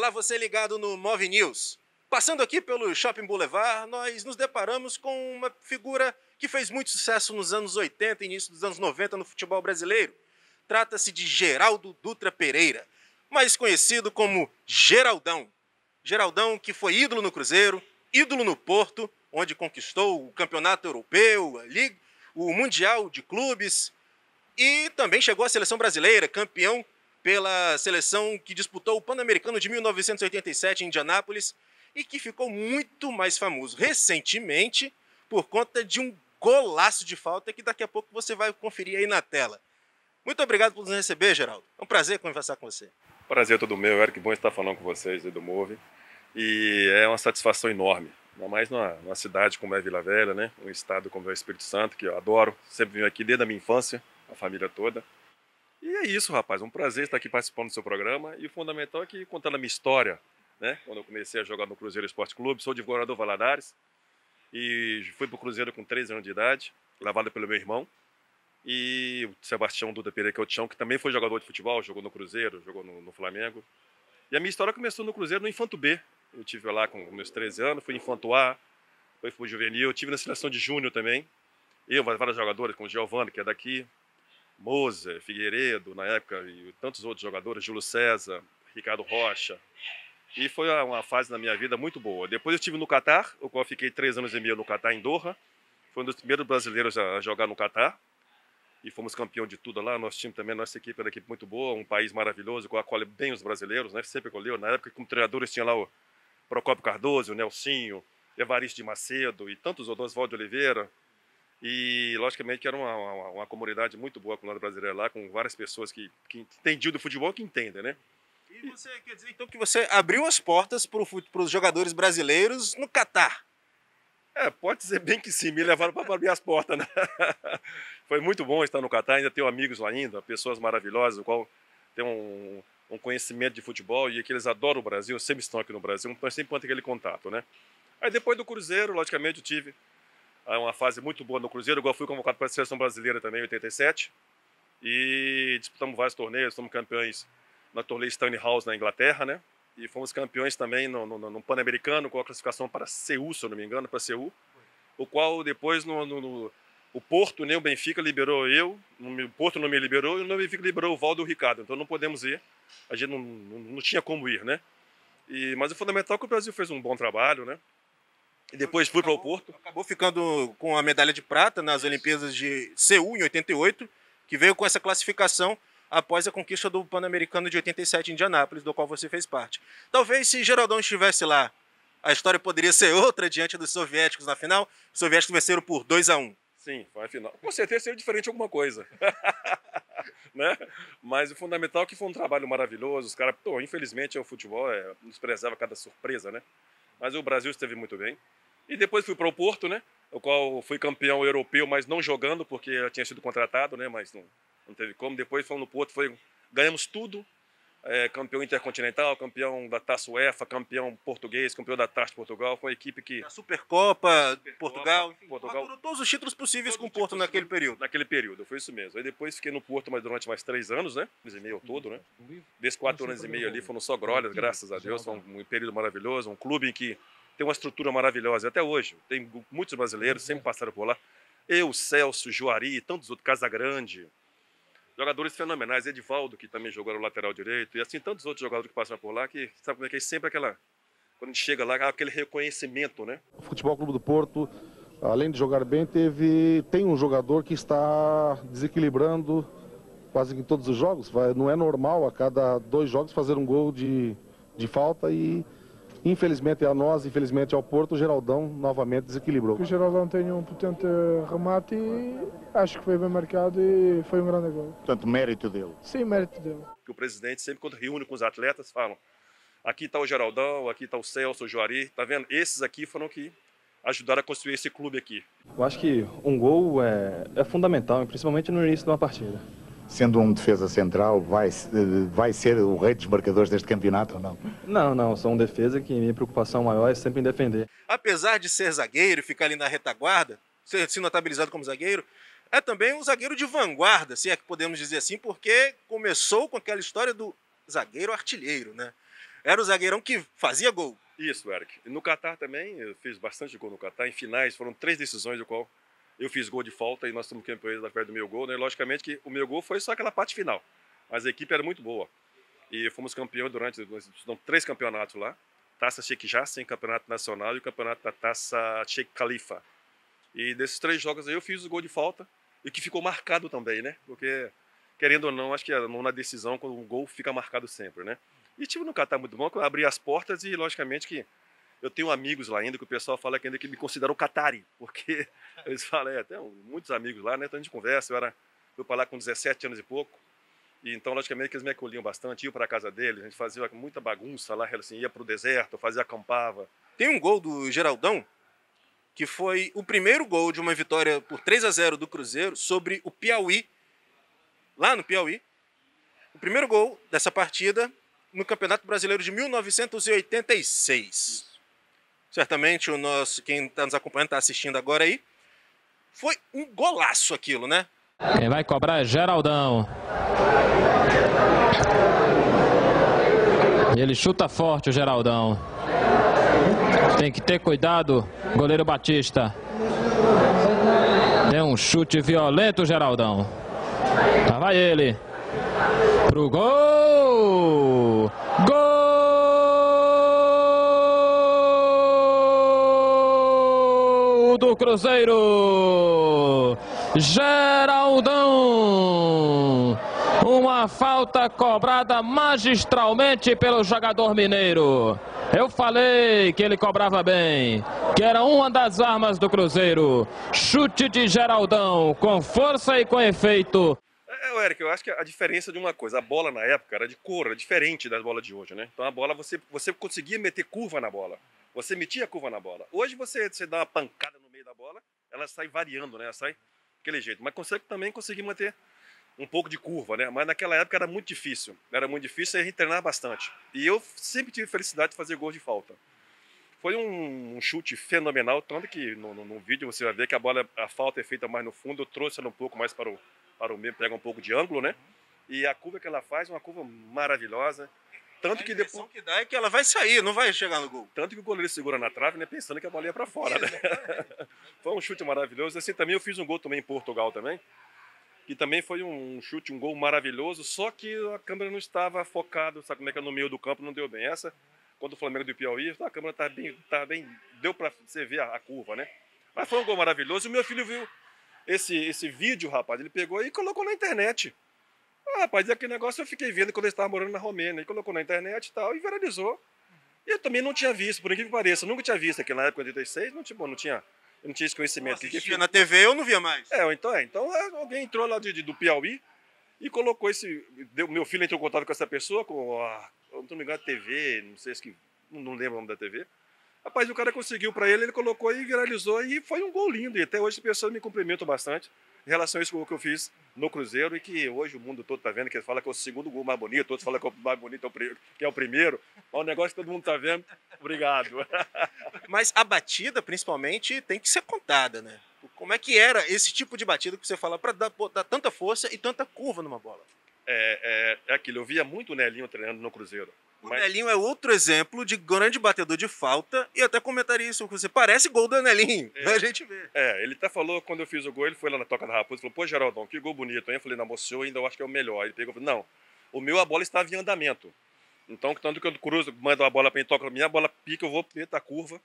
Olá, você ligado no Move News. Passando aqui pelo Shopping Boulevard, nós nos deparamos com uma figura que fez muito sucesso nos anos 80 e início dos anos 90 no futebol brasileiro. Trata-se de Geraldo Dutra Pereira, mais conhecido como Geraldão. Geraldão que foi ídolo no Cruzeiro, ídolo no Porto, onde conquistou o Campeonato Europeu, a Liga, o Mundial de Clubes e também chegou à Seleção Brasileira, campeão pela seleção que disputou o Pan-Americano de 1987 em Indianápolis e que ficou muito mais famoso recentemente por conta de um golaço de falta que daqui a pouco você vai conferir aí na tela. Muito obrigado por nos receber, Geraldo. É um prazer conversar com você. Prazer é todo meu, Eric. Bom estar falando com vocês aí do Move. E é uma satisfação enorme, ainda mais numa cidade como é Vila Velha, né? Um estado como é o Espírito Santo, que eu adoro. Sempre vim aqui desde a minha infância, a família toda. E é isso, rapaz. Um prazer estar aqui participando do seu programa. E o fundamental é que contando a minha história, né? Quando eu comecei a jogar no Cruzeiro Esporte Clube, sou de Governador Valadares. E fui para o Cruzeiro com 13 anos de idade, levado pelo meu irmão. E o Sebastião Dutra Pereira, que é o Tião, que também foi jogador de futebol, jogou no Cruzeiro, jogou no Flamengo. E a minha história começou no Cruzeiro, no Infanto B. Eu tive lá com meus 13 anos, fui Infanto A, fui pro Juvenil, eu tive na seleção de Júnior também. Eu, vários jogadores, como o Giovanni, que é daqui, Moza, Figueiredo, na época, e tantos outros jogadores, Júlio César, Ricardo Rocha. E foi uma fase na minha vida muito boa. Depois eu estive no Catar, o qual fiquei 3 anos e meio no Catar, em Doha. Fui um dos primeiros brasileiros a jogar no Catar. E fomos campeão de tudo lá. Nosso time também, nossa equipe era uma equipe muito boa, um país maravilhoso, que acolhe bem os brasileiros, né? Sempre acolheu. Na época, como treinadores, tinha lá o Procópio Cardoso, o Nelsinho, Evaristo de Macedo e tantos outros, Oswaldo de Oliveira. E, logicamente, que era uma comunidade muito boa com o lado brasileiro lá, com várias pessoas que entendiam do futebol, que entendem, né? E você quer dizer, então, que você abriu as portas para os jogadores brasileiros no Catar? Pode dizer bem que sim, me levaram para abrir as portas, né? Foi muito bom estar no Catar, ainda tenho amigos lá ainda, pessoas maravilhosas, o qual tem um conhecimento de futebol e que eles adoram o Brasil, sempre estão aqui no Brasil, então sempre mantém aquele contato, né? Aí depois do Cruzeiro, logicamente, eu tive uma fase muito boa no Cruzeiro, igual fui convocado para a Seleção Brasileira também em 87, e disputamos vários torneios, somos campeões na torneio Stanley House na Inglaterra, né? E fomos campeões também no Pan-Americano, com a classificação para Seul, se eu não me engano, para Seul. O qual depois o Porto, nem o Benfica liberou eu, o Porto não me liberou e o Benfica liberou o Valdo e o Ricardo. Então não podemos ir, a gente não tinha como ir, né? Mas o fundamental é que o Brasil fez um bom trabalho, né? E depois fui para o Porto. Acabou ficando com a medalha de prata nas Olimpíadas de Seul, em 88, que veio com essa classificação após a conquista do Pan-Americano de 87 em Indianápolis, do qual você fez parte. Talvez se Geraldão estivesse lá, a história poderia ser outra diante dos soviéticos na final. Os soviéticos venceram por 2-1. Sim, foi a final. Com certeza seria diferente alguma coisa. Né? Mas o fundamental é que foi um trabalho maravilhoso. Os caras, infelizmente, o futebol nos prezava cada surpresa, né? Mas o Brasil esteve muito bem. E depois fui para o Porto, né? O qual fui campeão europeu, mas não jogando, porque eu tinha sido contratado, né? Mas não teve como. Depois fomos no Porto, ganhamos tudo. Campeão intercontinental, campeão da Taça UEFA, campeão português, campeão da Taça de Portugal. Foi uma equipe que... A Supercopa, Portugal, enfim, Portugal, todos os títulos possíveis com o Porto naquele período. Naquele período, foi isso mesmo. Aí depois fiquei no Porto durante mais 3 anos, né? 2 anos e meio ao todo, né? Desses 4 anos e meio ali foram só glórias, graças a Deus. Foi um período maravilhoso, um clube em que tem uma estrutura maravilhosa. Até hoje, tem muitos brasileiros, sempre passaram por lá. Eu, Celso, Juari, tantos outros, Casagrande. Jogadores fenomenais, Edivaldo, que também jogou no lateral direito, e assim tantos outros jogadores que passaram por lá, que sabe como é que é sempre aquela... Quando a gente chega lá, aquele reconhecimento, né? O Futebol Clube do Porto, além de jogar bem, tem um jogador que está desequilibrando quase em todos os jogos. Não é normal a cada 2 jogos fazer um gol de falta e... Infelizmente a nós, infelizmente ao Porto, o Geraldão novamente desequilibrou. O Geraldão tem um potente remate e acho que foi bem marcado e foi um grande gol. Portanto, mérito dele. Sim, mérito dele. O presidente sempre quando reúne com os atletas falam, aqui está o Geraldão, aqui está o Celso, o Juari, tá vendo? Esses aqui foram que ajudaram a construir esse clube aqui. Eu acho que um gol é fundamental, principalmente no início de uma partida. Sendo um defesa central, vai ser o rei dos marcadores deste campeonato ou não? Não, sou um defesa que minha preocupação maior é sempre em defender. Apesar de ser zagueiro e ficar ali na retaguarda, ser notabilizado como zagueiro, é também um zagueiro de vanguarda, se é que podemos dizer assim, porque começou com aquela história do zagueiro artilheiro, né? era o zagueirão que fazia gol. Isso, Eric. No Catar também, eu fiz bastante gol no Catar. Em finais, foram 3 decisões do qual eu fiz gol de falta e nós estamos campeões da perto do meu gol, né? Logicamente que o meu gol foi só aquela parte final, mas a equipe era muito boa. E fomos campeões durante 3 campeonatos lá. Taça Sheikh Jassim, campeonato nacional, e o campeonato da Taça Sheikh Khalifa. E desses 3 jogos aí eu fiz o gol de falta, e que ficou marcado também, né? Porque, querendo ou não, acho que na decisão, quando o gol fica marcado sempre, né? E tive no Catar muito bom, que eu abri as portas e, logicamente, que eu tenho amigos lá ainda, que o pessoal fala que ainda que me consideram Catari, porque eles falam, até muitos amigos lá, né? Então a gente conversa, fui para lá com 17 anos e pouco, e então, logicamente, que eles me acolhiam bastante, iam para a casa deles, a gente fazia muita bagunça lá, assim, ia para o deserto, acampava. Tem um gol do Geraldão, que foi o primeiro gol de uma vitória por 3-0 do Cruzeiro sobre o Piauí, lá no Piauí. O primeiro gol dessa partida no Campeonato Brasileiro de 1986. Certamente quem está nos acompanhando, está assistindo agora aí. Foi um golaço aquilo, né? Quem vai cobrar é Geraldão. E ele chuta forte, o Geraldão. Tem que ter cuidado, goleiro Batista. Deu um chute violento, o Geraldão. Lá vai ele. Pro gol! Gol do Cruzeiro! Geraldão! Uma falta cobrada magistralmente pelo jogador mineiro. Eu falei que ele cobrava bem, que era uma das armas do Cruzeiro. Chute de Geraldão, com força e com efeito. Eric, eu acho que a diferença de uma coisa, a bola na época era de cor, era diferente das bolas de hoje, né? Então a bola, você conseguia meter curva na bola, você metia curva na bola. Hoje você dá uma pancada no meio da bola, ela sai variando, né? Ela sai daquele jeito, mas também conseguir manter um pouco de curva, né? Mas naquela época era muito difícil e a gente treinava bastante. E eu sempre tive felicidade de fazer gol de falta. Foi um chute fenomenal, tanto que no vídeo você vai ver que a falta é feita mais no fundo, eu trouxe ela um pouco mais para o meio, pega um pouco de ângulo, né? E a curva que ela faz é uma curva maravilhosa. Tanto que depois que dá é que ela vai sair, não vai chegar no gol. Tanto que o goleiro segura na trave, né? Pensando que a bola ia para fora, né? Foi um chute maravilhoso. Assim também eu fiz um gol também em Portugal também, que também foi um gol maravilhoso, só que a câmera não estava focada, sabe como é que é, no meio do campo, não deu bem. Essa, quando o Flamengo do Piauí, a câmera tá bem, deu para você ver a curva, né? Mas foi um gol maravilhoso. O meu filho viu esse vídeo, rapaz, ele pegou e colocou na internet. Rapaz, aquele negócio eu fiquei vendo quando ele estava morando na Romênia. Ele colocou na internet e tal, e viralizou. E eu também não tinha visto, por incrível que pareça. Eu nunca tinha visto aqui na época de 86, não tinha esse conhecimento. Assistia na TV, eu não via mais. Então alguém entrou lá do Piauí e colocou meu filho entrou em contato com essa pessoa, não me engano, TV, não sei se não lembro o nome da TV. Rapaz, o cara conseguiu para ele colocou e viralizou, e foi um gol lindo. E até hoje as pessoas me cumprimentam bastante em relação a esse gol que eu fiz no Cruzeiro, e que hoje o mundo todo está vendo, que ele fala que é o segundo gol mais bonito, outros falam que é o mais bonito que é o primeiro. Mas o negócio que todo mundo está vendo, obrigado. Mas a batida, principalmente, tem que ser contada, né? Como é que era esse tipo de batida que você fala para dar tanta força e tanta curva numa bola? É aquilo, eu via muito o Nelinho treinando no Cruzeiro. O Nelinho é outro exemplo de grande batedor de falta, e até comentaria isso com você. Parece gol do Nelinho, a gente vê. Ele até falou, quando eu fiz o gol, ele foi lá na Toca da Raposa e falou, pô, Geraldão, que gol bonito. Aí eu falei, não, moço, eu ainda acho que é o melhor. Ele pegou e falou, não, o meu a bola estava em andamento. Então, tanto que eu cruzo, mando a bola para mim, toca a minha bola pica, eu vou meter a curva.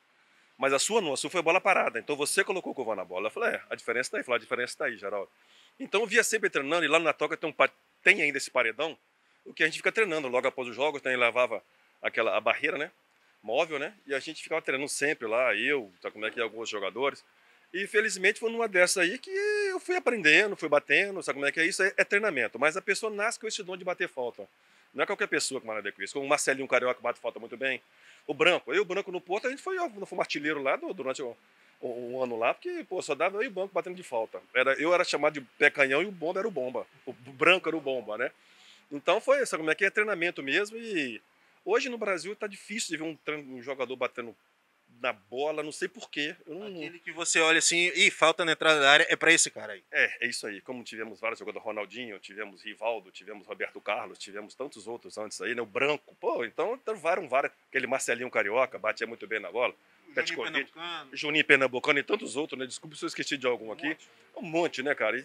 Mas a sua não, a sua foi bola parada. Então você colocou curva na bola. Eu falei, a diferença está aí. A diferença está aí, Geraldo. Então eu via sempre treinando, e lá na Toca tem ainda esse paredão, o que a gente fica treinando logo após os jogos, então ele lavava a barreira, né, móvel, né, e a gente ficava treinando sempre lá, sabe como é que é, alguns jogadores, e felizmente foi numa dessas aí que eu fui aprendendo, fui batendo, sabe como é que é isso, é treinamento, mas a pessoa nasce com esse dom de bater falta, não é qualquer pessoa que maravilha com isso, como o Marcelinho Carioca bate falta muito bem, o Branco no Porto, a gente foi artilheiro lá durante um ano lá, porque, pô, só dava eu e o Banco batendo de falta, eu era chamado de pé canhão e o Bomba era o Bomba, o Branco era o Bomba, né, então foi, sabe como é que é, treinamento mesmo. E hoje no Brasil está difícil de ver um jogador batendo na bola, não sei porquê. Aquele que você olha assim, e falta na entrada da área, é para esse cara aí. É isso aí. Como tivemos vários jogadores, Ronaldinho, tivemos Rivaldo, tivemos Roberto Carlos, tivemos tantos outros antes aí, né? O Branco. Pô, então vários. Aquele Marcelinho Carioca, batia muito bem na bola. Juninho Pernambucano e tantos outros, né? Desculpa se eu esqueci de algum aqui. Um monte, né, cara?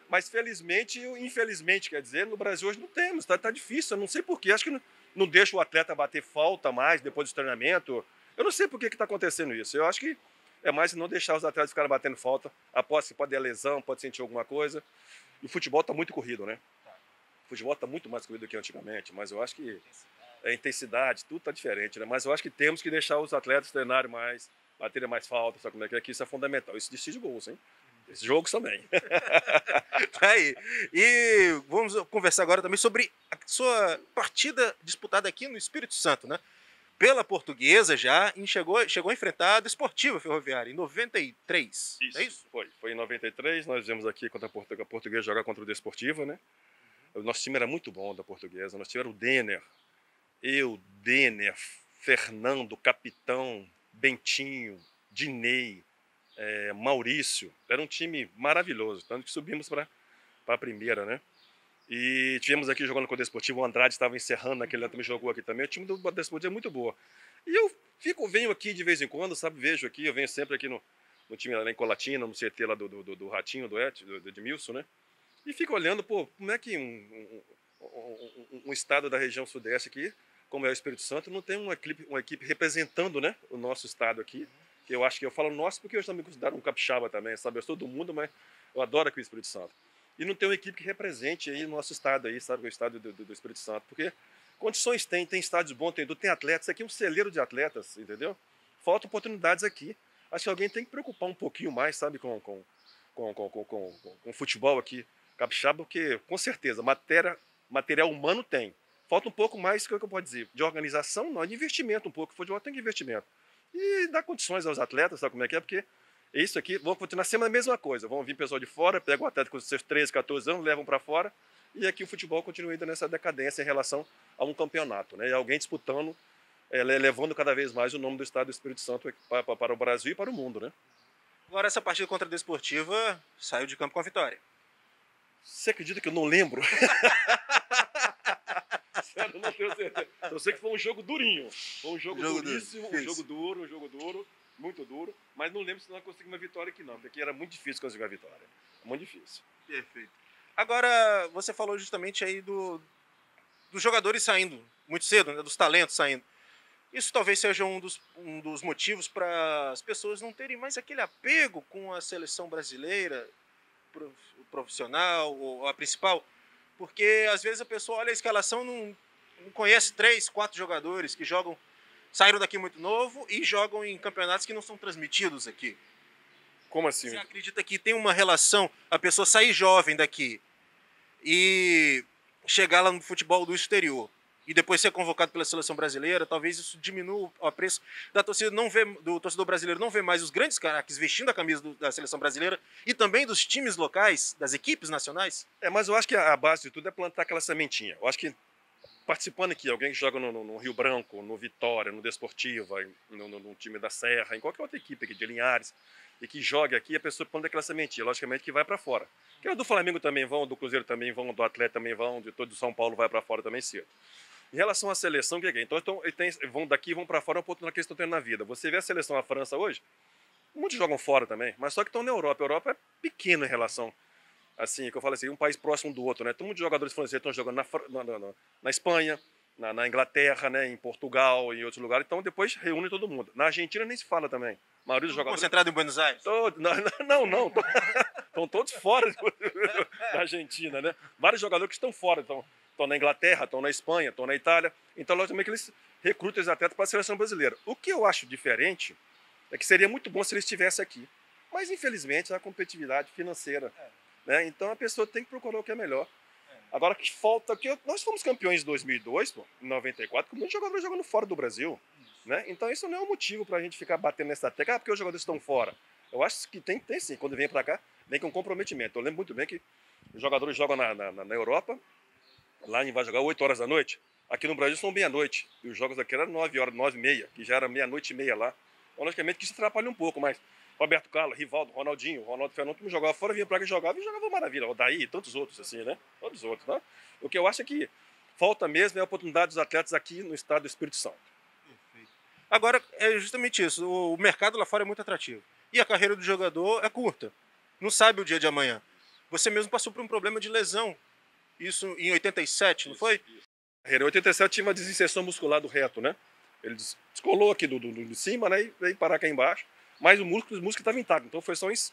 Mas felizmente, infelizmente, quer dizer, no Brasil hoje não temos, tá difícil, eu não sei porquê. Acho que não deixa o atleta bater falta mais depois do treinamento. Eu não sei por que está acontecendo isso. Eu acho que é mais não deixar os atletas ficarem batendo falta. Após que pode ter lesão, pode sentir alguma coisa. E o futebol está muito corrido, né? O futebol está muito mais corrido do que antigamente, mas eu acho que a intensidade, tudo está diferente, né? Mas eu acho que temos que deixar os atletas treinarem mais, baterem mais falta, sabe como é que isso é fundamental. Isso decide gols, hein? Esses jogos também. Aí. E vamos conversar agora também sobre a sua partida disputada aqui no Espírito Santo, né? Pela Portuguesa já, e chegou a enfrentar a Desportiva Ferroviária em 93. Isso, é isso? Foi em 93, nós viemos aqui contra a Portuguesa jogar contra o Desportiva, né? O nosso time era muito bom da Portuguesa, nós tivemos o Denner, Fernando, Capitão, Bentinho, Dinei, Maurício. Era um time maravilhoso, tanto que subimos para a primeira, né? E tivemos aqui jogando com o Desportivo, o Andrade estava encerrando naquele ano, também jogou aqui também. O time do Desportivo é muito boa. E eu venho aqui de vez em quando, sabe? Vejo aqui, eu venho sempre aqui no time lá em Colatina, no CT lá do Ratinho, do Edmilson, né? E fico olhando, pô, como é que um estado da região sudeste aqui, como é o Espírito Santo, não tem uma equipe representando, né, o nosso estado aqui. Que eu acho que eu falo nosso porque eu também me considero um capixaba também, sabe? Eu sou do mundo, mas eu adoro aqui o Espírito Santo. E não tem uma equipe que represente aí o nosso estado aí, sabe? O estado do Espírito Santo. Porque condições tem estádios bons, tem atletas. Isso aqui é um celeiro de atletas, entendeu? Faltam oportunidades aqui. Acho que alguém tem que preocupar um pouquinho mais, sabe, com o futebol aqui, capixaba, porque com certeza material humano tem. Falta um pouco mais, que é o que eu posso dizer, de organização, não, de investimento um pouco. O futebol tem que investimento. E dar condições aos atletas, sabe como é que é? Porque isso aqui, vão continuar sendo a mesma coisa. Vão vir pessoal de fora, pegam o atleta com seus 13, 14 anos, levam para fora, e aqui o futebol continua indo nessa decadência em relação a um campeonato, né? E alguém disputando, levando cada vez mais o nome do estado do Espírito Santo para o Brasil e para o mundo, né? Agora essa partida contra a Desportiva saiu de campo com a vitória. Você acredita que eu não lembro? Sério, não tenho certeza. Eu sei que foi um jogo durinho. Foi um jogo duríssimo, um jogo duro, muito duro. Mas não lembro se nós conseguimos uma vitória aqui não, porque aqui era muito difícil conseguir uma vitória. Muito difícil. Perfeito. Agora, você falou justamente aí dos jogadores saindo muito cedo, né, dos talentos saindo. Isso talvez seja um dos motivos para as pessoas não terem mais aquele apego com a seleção brasileira, profissional ou a principal. Porque às vezes a pessoa olha a escalação, não conhece 3, 4 jogadores que saíram daqui muito novo e jogam em campeonatos que não são transmitidos aqui. Como assim? Você acredita que tem uma relação, a pessoa sair jovem daqui e chegar lá no futebol do exterior e depois ser convocado pela seleção brasileira, talvez isso diminua o apreço da torcida, do torcedor brasileiro não ver mais os grandes craques vestindo a camisa da seleção brasileira e também dos times locais, das equipes nacionais? Mas eu acho que a base de tudo é plantar aquela sementinha. Eu acho que participando aqui, alguém que joga no Rio Branco, no Vitória, no Desportiva, no time da Serra, em qualquer outra equipe aqui de Linhares, e que joga aqui, a pessoa planta aquela sementinha, logicamente que vai para fora. Que é do Flamengo também vão, do Cruzeiro também vão, do Atlético também vão, de todo São Paulo vai para fora também cedo. Em relação à seleção, o que é? Então vão daqui e vão para fora, é uma oportunidade que eles estão tendo na vida. Você vê a seleção da França hoje, muitos jogam fora também, mas só que estão na Europa. A Europa é pequena em relação, assim, que eu falo assim, um país próximo do outro, né? Muitos jogadores franceses estão jogando na Espanha, na Inglaterra, né? Em Portugal, em outros lugares, então depois reúne todo mundo. Na Argentina nem se fala também. A maioria dos jogadores... Concentrado em Buenos Aires? Não. Estão todos fora da Argentina, né? Vários jogadores que estão fora, estão na Inglaterra, estão na Espanha, estão na Itália. Então, logicamente, eles recrutam os atletas para a seleção brasileira. O que eu acho diferente é que seria muito bom se eles estivessem aqui. Mas, infelizmente, a competitividade financeira. Né? Então, a pessoa tem que procurar o que é melhor. Agora, que falta... Nós fomos campeões em 2002, pô, em 94, com muitos jogadores jogando fora do Brasil. Né? Então, isso não é um motivo para a gente ficar batendo nessa tecla. Porque os jogadores estão fora. Eu acho que tem sim. Quando vem para cá, vem com comprometimento. Eu lembro muito bem que os jogadores jogam na Europa. Lá vai jogar 8 horas da noite. Aqui no Brasil são meia-noite. E os jogos aqui eram 9 horas, 9h30, que já era meia-noite e meia lá. Logicamente que isso atrapalha um pouco, mas Roberto Carlos, Rivaldo, Ronaldinho, Ronaldo Fenômeno, todo mundo jogava fora, vinha pra cá e jogava maravilha. O Daí, tantos outros assim, né? Todos os outros, né? O que eu acho é que falta mesmo é a oportunidade dos atletas aqui no estado do Espírito Santo. Agora, é justamente isso. O mercado lá fora é muito atrativo. E a carreira do jogador é curta. Não sabe o dia de amanhã. Você mesmo passou por um problema de lesão. Isso em 87, não foi? Em 87 tinha uma desinserção muscular do reto, né? Ele descolou aqui de cima, né? E veio parar aqui embaixo. Mas o músculo estava intacto. Então foi só isso.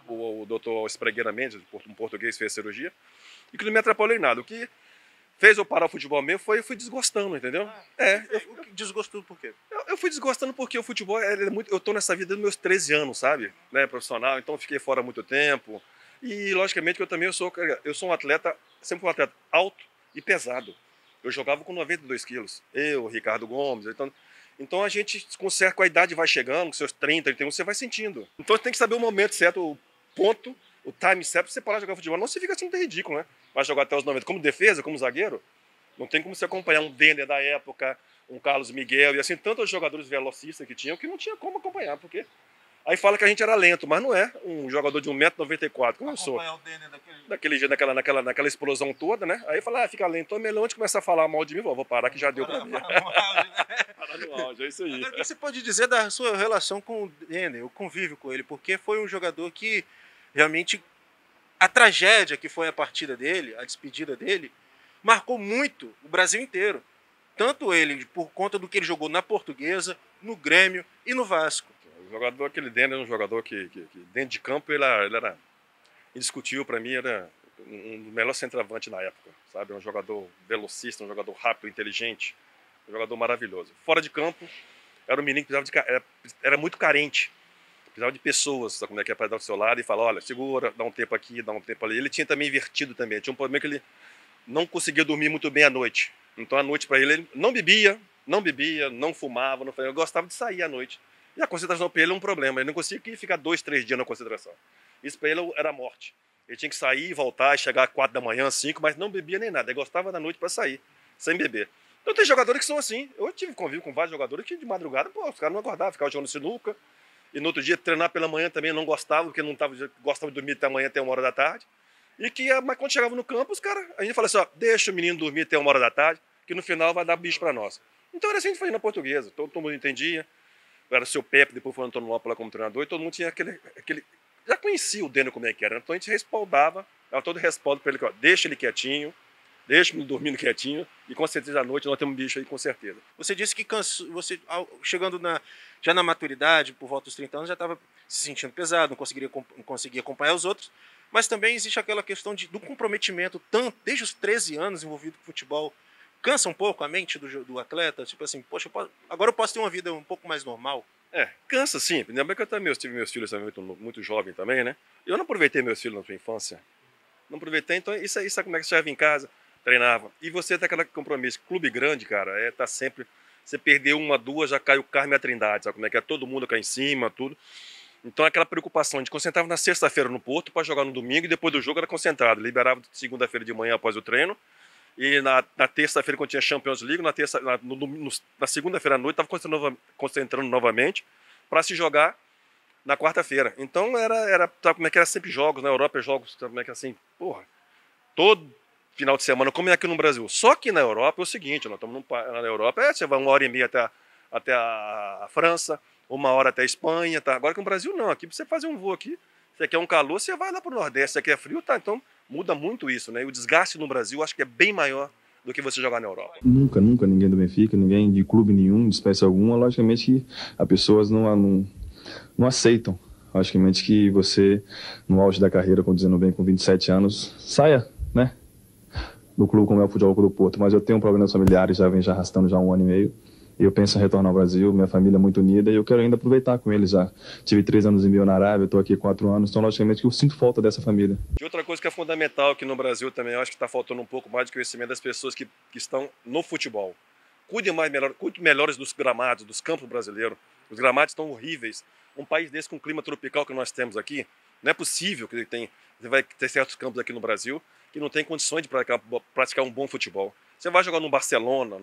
O doutor Espregueira Mendes, um português, fez a cirurgia. E que não me atrapalhou em nada. O que fez eu parar o futebol mesmo foi eu fui desgostando, entendeu? Desgostou por quê? Eu fui desgostando porque o futebol é muito. Eu tô nessa vida dos meus 13 anos, sabe? Né, profissional, então eu fiquei fora há muito tempo. E logicamente que eu sou um atleta, sempre fui um atleta alto e pesado. Eu jogava com 92 quilos. Eu, Ricardo Gomes. Então a gente, com a idade vai chegando, com seus 30, 31, você vai sentindo. Então você tem que saber o momento certo, o ponto, o time certo pra você parar de jogar futebol. Não você fica assim, é ridículo, né? Vai jogar até os 90 como defesa, como zagueiro. Não tem como você acompanhar um Denner da época, um Carlos Miguel e assim, tantos jogadores velocistas que tinham que não tinha como acompanhar, porque aí fala que a gente era lento, mas não é um jogador de 1,94 m, como eu sou. Acompanhar o Denner Daquele jeito, naquela explosão toda, né? Aí fala, fica lento, então é melhor antes de começar a falar mal de mim, vou parar que já deu pra mim. Parar no auge, é isso aí. Agora, o que você pode dizer da sua relação com o Denner, o convívio com ele? Porque foi um jogador que realmente a tragédia que foi a partida dele, a despedida dele, marcou muito o Brasil inteiro. Tanto ele, por conta do que ele jogou na Portuguesa, no Grêmio e no Vasco. O jogador, aquele Denner, era um jogador que dentro de campo ele era indiscutível para mim, era um dos melhores centroavantes na época, sabe? Um jogador velocista, um jogador rápido, inteligente, um jogador maravilhoso. Fora de campo, era um menino que era muito carente. Precisava de pessoas, sabe como é que é, para dar o seu lado e falar, olha, segura, dá um tempo aqui, dá um tempo ali. Ele tinha também invertido também, tinha um problema que ele não conseguia dormir muito bem à noite. Então à noite para ele não bebia, não fumava, ele gostava de sair à noite. E a concentração para ele é um problema, ele não conseguia ficar 2, 3 dias na concentração. Isso para ele era morte. Ele tinha que sair, voltar, chegar às 4 da manhã, 5, mas não bebia nem nada, ele gostava da noite para sair, sem beber. Então tem jogadores que são assim, eu tive convívio com vários jogadores que de madrugada, os caras não acordavam, ficavam jogando sinuca, e no outro dia treinar pela manhã também não gostava, porque gostava de dormir até amanhã, até 1 hora da tarde. Mas quando chegava no campo, os caras, a gente fala assim, ó, deixa o menino dormir até 1 hora da tarde, que no final vai dar bicho para nós. Então era assim que a gente fazia na Portuguesa, todo mundo entendia. Era o seu Pepe, depois foi o Antônio Lopes lá como treinador, e todo mundo tinha aquele já conhecia o Denner como é que era, então a gente respaldava, dava todo respaldo para ele, ó, deixa ele quietinho, deixa ele dormindo quietinho, e com certeza à noite nós temos um bicho aí, com certeza. Você disse que você, chegando já na maturidade, por volta dos 30 anos, já estava se sentindo pesado, não conseguia acompanhar os outros, mas também existe aquela questão do comprometimento, desde os 13 anos envolvido com futebol, cansa um pouco a mente do atleta, tipo assim, poxa, agora eu posso ter uma vida um pouco mais normal. Cansa sim, lembra que eu também tive meus filhos também muito jovem também, né? Eu não aproveitei meus filhos na sua infância, não aproveitei, então isso aí, sabe como é que você chegava em casa, treinava, e você tem aquele compromisso, clube grande, cara, tá sempre, você perdeu 1, 2, já cai o Carmo e a Trindade, sabe como é que é, todo mundo cai em cima, tudo. Então aquela preocupação, a gente concentrava na sexta-feira no Porto para jogar no domingo, e depois do jogo era concentrado, liberava segunda-feira de manhã após o treino, e na terça-feira, quando tinha Champions League, na segunda-feira à noite, estava concentrando novamente para se jogar na quarta-feira. Então, sabe como é que era sempre jogos, na Europa, jogos, sabe como é que é assim, todo final de semana, como é aqui no Brasil. Só que na Europa é o seguinte, nós estamos na Europa, você vai 1h30 até a França, 1 hora até a Espanha, tá? Agora que no Brasil não, aqui pra você fazer um voo aqui, você quer um calor, você vai lá para o Nordeste, você quer frio, tá? Então, muda muito isso, né? E o desgaste no Brasil acho que é bem maior do que você jogar na Europa. Nunca ninguém do Benfica, ninguém de clube nenhum, de espécie alguma, logicamente que as pessoas não aceitam. Logicamente que você, no auge da carreira, dizendo bem, com 27 anos, saia, né? Do clube como é o Futebol Clube do Porto. Mas eu tenho problemas familiares, já arrastando já 1 ano e meio. Eu penso em retornar ao Brasil, minha família é muito unida e eu quero ainda aproveitar com eles já. Tive 3 anos e meio na Arábia, estou aqui 4 anos, então logicamente que eu sinto falta dessa família. E outra coisa que é fundamental aqui no Brasil também, eu acho que está faltando um pouco mais de conhecimento das pessoas que estão no futebol. Cuide melhores dos gramados, dos campos brasileiros. Os gramados estão horríveis. Um país desse com o clima tropical que nós temos aqui, não é possível que você vai ter certos campos aqui no Brasil que não tem condições de praticar um bom futebol. Você vai jogar num Barcelona,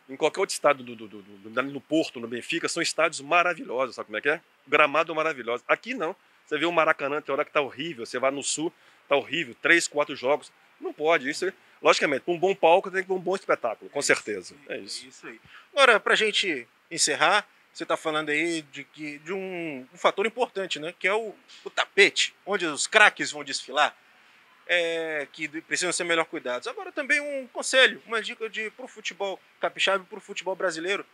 em qualquer outro estado no Porto, no Benfica, são estádios maravilhosos, sabe como é que é? Gramado maravilhoso. Aqui não. Você vê o Maracanã, tem hora que tá horrível, você vai no Sul, tá horrível, 3, 4 jogos. Não pode. Isso, logicamente, com um bom palco tem que ter um bom espetáculo, com certeza. É isso. É isso aí. Agora, pra gente encerrar, você está falando aí de um fator importante, né? Que é o tapete, onde os craques vão desfilar, que precisam ser melhor cuidados. Agora também um conselho, uma dica para o futebol capixaba e para o futebol brasileiro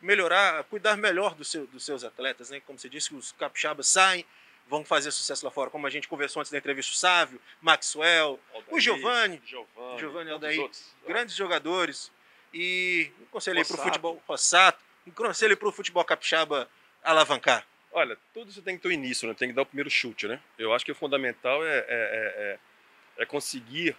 melhorar, cuidar melhor dos seus atletas, né? Como você disse, os capixabas saem, vão fazer sucesso lá fora, como a gente conversou antes da entrevista, o Sávio, Maxwell, Aldair, o Giovani Aldair, grandes jogadores. E um conselho aí para o Rossato. futebol Rossato, um conselho para o futebol capixaba alavancar. Olha, tudo isso tem que ter um início, né? Tem que dar o primeiro chute, né? Eu acho que o fundamental é conseguir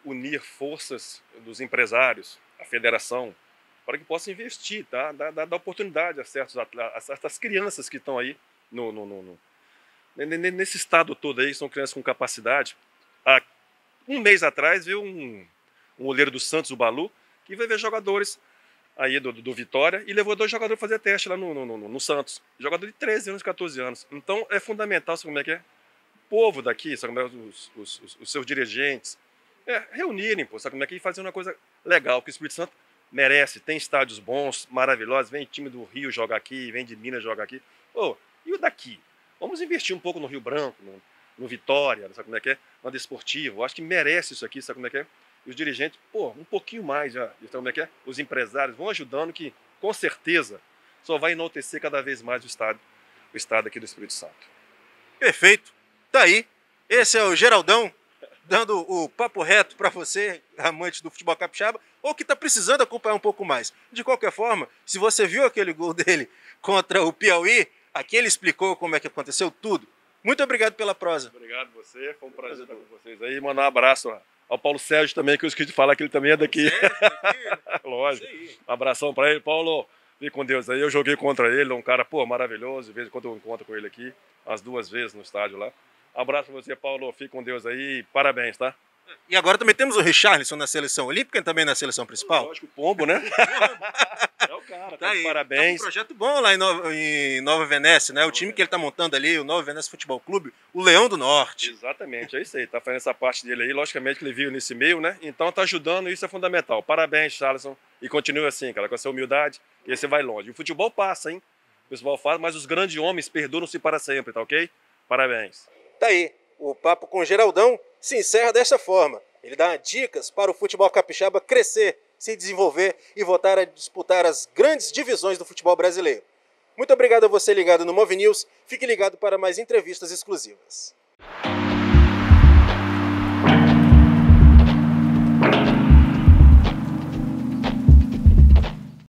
unir forças dos empresários, a federação, para que possa investir, tá? Dar oportunidade a certas crianças que estão aí nesse estado todo aí, são crianças com capacidade. Há um mês atrás veio um olheiro do Santos, o Balu, que veio ver jogadores aí do Vitória e levou 2 jogadores para fazer teste lá no Santos. Jogador de 13 anos, 14 anos. Então é fundamental, sabe como é que é? O povo daqui, sabe como é? Os seus dirigentes, reunirem, pô, sabe como é que é? E fazer uma coisa legal, que o Espírito Santo merece. Tem estádios bons, maravilhosos, vem time do Rio jogar aqui, vem de Minas jogar aqui. Pô, e o daqui? Vamos investir um pouco no Rio Branco, no Vitória, sabe como é que é? No Desportivo. Acho que merece isso aqui, sabe como é que é? E os dirigentes, um pouquinho mais já, sabe como é que é? Os empresários vão ajudando, que com certeza só vai enaltecer cada vez mais o estado aqui do Espírito Santo. Perfeito. Tá aí. Esse é o Geraldão, dando o papo reto para você, amante do futebol capixaba, ou que está precisando acompanhar um pouco mais. De qualquer forma, se você viu aquele gol dele contra o Piauí, aqui ele explicou como é que aconteceu tudo. Muito obrigado pela prosa. Obrigado você, foi um prazer estar com vocês aí. Mandar um abraço ao Paulo Sérgio também, que eu esqueci de falar que ele também é daqui. Lógico. Um abração para ele. Paulo, fique com Deus aí. Eu joguei contra ele, um cara, maravilhoso. De vez em quando eu encontro com ele aqui, as 2 vezes no estádio lá. Um abraço para você, Paulo. Fique com Deus aí. Parabéns, tá? E agora também temos o Richarlison na seleção olímpica e também na seleção principal. Lógico, o Pombo, né? É o cara, tá aí. Parabéns. Tá um projeto bom lá em Nova Venécia, né? O time que ele tá montando ali, o Nova Venécia Futebol Clube, o Leão do Norte. Exatamente, é isso aí. Tá fazendo essa parte dele aí. Logicamente que ele viu nesse meio, né? Então tá ajudando, isso é fundamental. Parabéns, Charleston. E continue assim, cara, com essa humildade, e aí você vai longe. O futebol passa, hein? O pessoal fala, mas os grandes homens perduram-se para sempre, tá ok? Parabéns. Tá aí. O papo com o Geraldão se encerra dessa forma. Ele dá dicas para o futebol capixaba crescer, se desenvolver e voltar a disputar as grandes divisões do futebol brasileiro. Muito obrigado a você ligado no Move News. Fique ligado para mais entrevistas exclusivas.